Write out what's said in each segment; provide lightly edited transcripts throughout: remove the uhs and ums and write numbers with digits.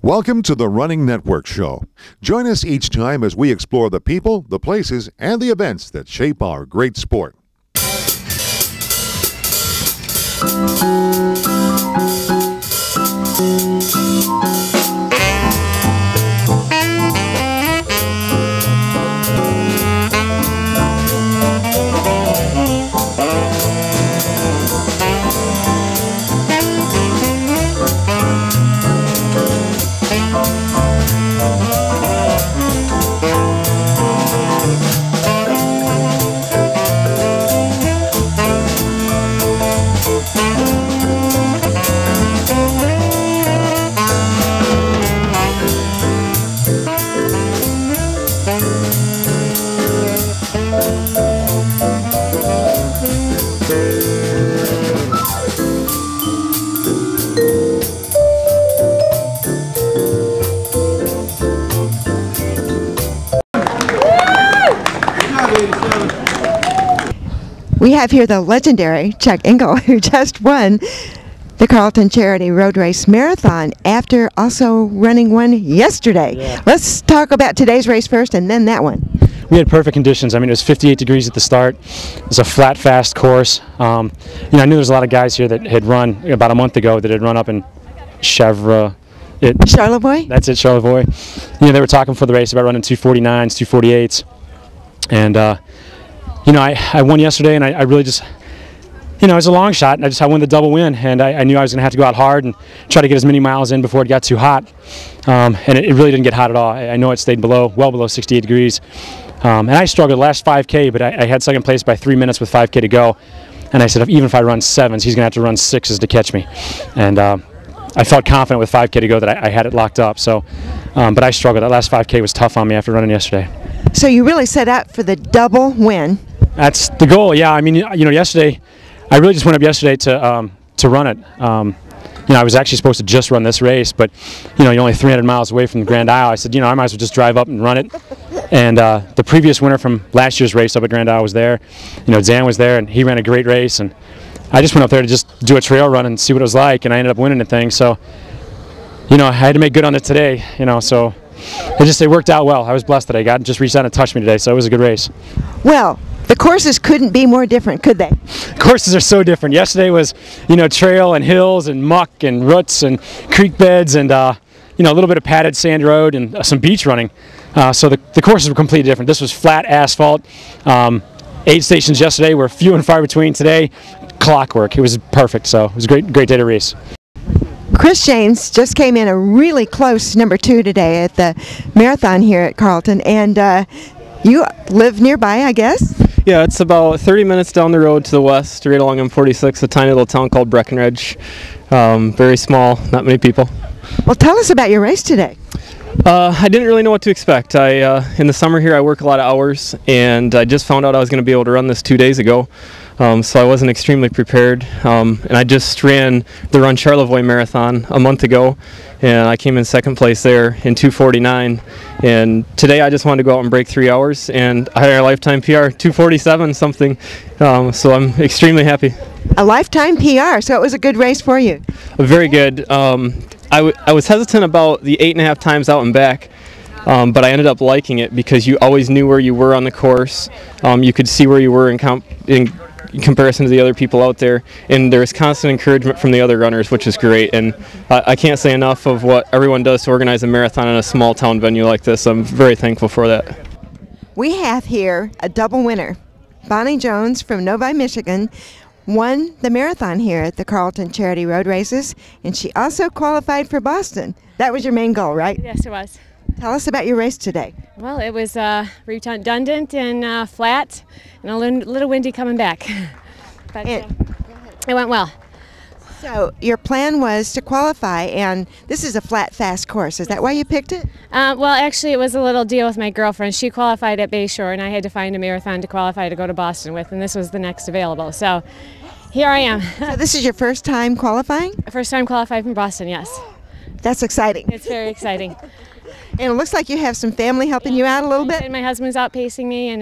Welcome to the Running Network Show. Join us each time as we explore the people, the places, and the events that shape our great sport. We have here the legendary Chuck Engel, who just won the Carrollton Charity Road Race Marathon after also running one yesterday. Yeah. Let's talk about today's race first and then that one. We had perfect conditions. I mean, it was 58 degrees at the start. It was a flat, fast course. I knew there was a lot of guys here that had run about a month ago that had run up in Charlevoix. That's it, Charlevoix. They were talking for the race about running 249s, 248s. And, I won yesterday, and I really just, it was a long shot, and I won the double win, and I knew I was going to have to go out hard and try to get as many miles in before it got too hot. And it really didn't get hot at all. I know it stayed well below 68 degrees. And I struggled the last 5K, but I had second place by 3 minutes with 5K to go. And I said, even if I run 7s, he's going to have to run 6s to catch me. And I felt confident with 5K to go that I had it locked up. So, but I struggled. That last 5K was tough on me after running yesterday. So you really set out for the double win. That's the goal, yeah. I mean, yesterday, I really just went up yesterday to run it. I was actually supposed to just run this race, but, you're only 300 miles away from the Grand Isle. I said, I might as well just drive up and run it. And the previous winner from last year's race up at Grand Isle was there. Dan was there, and he ran a great race. And I just went up there to just do a trail run and see what it was like, and I ended up winning the thing. So, I had to make good on it today, so it worked out well. I was blessed today. God just reached out and touched me today, so it was a good race. Well, the courses couldn't be more different, could they? Courses are so different. Yesterday was, trail and hills and muck and roots and creek beds and, a little bit of padded sand road and some beach running. So the courses were completely different. This was flat asphalt. 8 stations yesterday were few and far between. Today, clockwork. It was perfect. So it was a great day to race. Chris James just came in a really close number 2 today at the marathon here at Carrollton, and you live nearby, I guess? Yeah, it's about 30 minutes down the road to the west, right along M46, a tiny little town called Breckenridge. Very small, not many people. Well, tell us about your race today. I didn't really know what to expect. In the summer here, I work a lot of hours, and I just found out I was going to be able to run this 2 days ago. So I wasn't extremely prepared, and I just ran the Run Charlevoix Marathon a month ago, and I came in second place there in 2:49. And today I just wanted to go out and break 3 hours, and I had a lifetime PR, 2:47 something. So I'm extremely happy. A lifetime PR, so it was a good race for you. Very good. I was hesitant about the 8.5 times out and back. But I ended up liking it because you always knew where you were on the course. You could see where you were in comparison to the other people out there, and there was constant encouragement from the other runners, which is great. And I can't say enough of what everyone does to organize a marathon in a small town venue like this. I'm very thankful for that. We have here a double winner. Bonnie Jones from Novi, Michigan won the marathon here at the Carrollton Charity Road Races, and she also qualified for Boston. That was your main goal, right? Yes, it was. Tell us about your race today. Well, it was redundant and flat and a little windy coming back. But it went well. So your plan was to qualify, and this is a flat, fast course. Is that why you picked it? Well, actually, it was a little deal with my girlfriend. She qualified at Bayshore, and I had to find a marathon to qualify to go to Boston with, and this was the next available. So here I am. So this is your first time qualifying? First time qualified from Boston, yes. That's exciting. It's very exciting. And it looks like you have some family helping you out a little bit. And my husband's outpacing me, and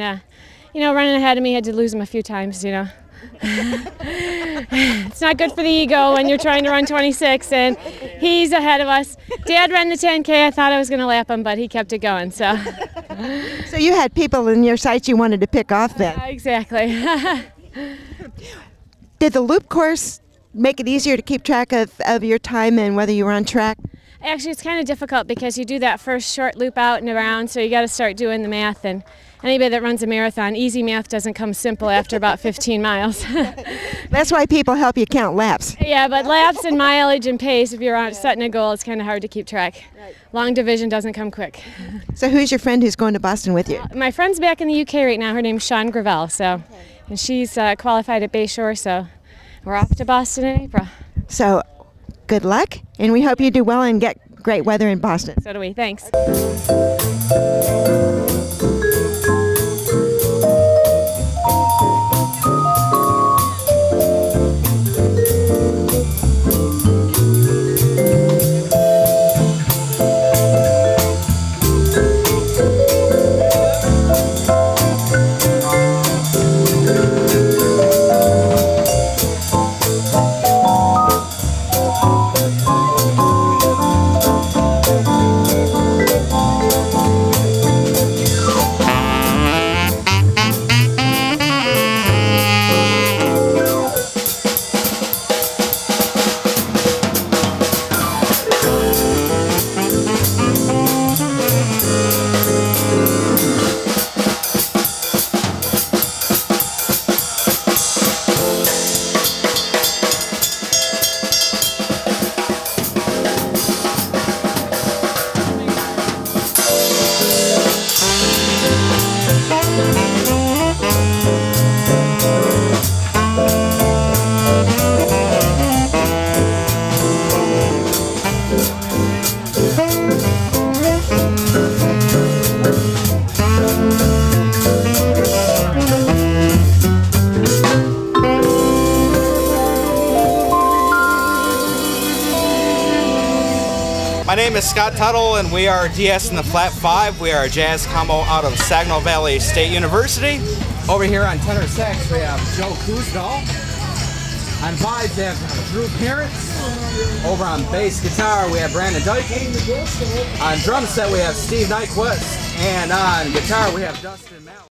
running ahead of me. Had to lose him a few times, It's not good for the ego when you're trying to run 26, and he's ahead of us. Dad ran the 10K. I thought I was going to lap him, but he kept it going. So you had people in your sights you wanted to pick off then. Exactly. Did the loop course make it easier to keep track of your time and whether you were on track? Actually, it's kind of difficult because you do that first short loop out and around, so you got to start doing the math. And anybody that runs a marathon, easy math doesn't come simple after about 15 miles. That's why people help you count laps. Yeah, but laps and mileage and pace, if you're setting a goal, it's kind of hard to keep track. Long division doesn't come quick. So who's your friend who's going to Boston with you? My friend's back in the UK right now. Her name's Sean Gravel, and she's qualified at Bayshore, so we're off to Boston in April. So good luck, and we hope you do well and get great weather in Boston. So do we. Thanks. My name is Scott Tuttle, and we are DS in the Flat 5. We are a jazz combo out of Saginaw Valley State University. Over here on tenor sax, we have Joe Kuzdal. On vibes, we have Drew Parents. Over on bass guitar, we have Brandon Dyke. On drum set, we have Steve Nyquist. And on guitar, we have Dustin Mallett.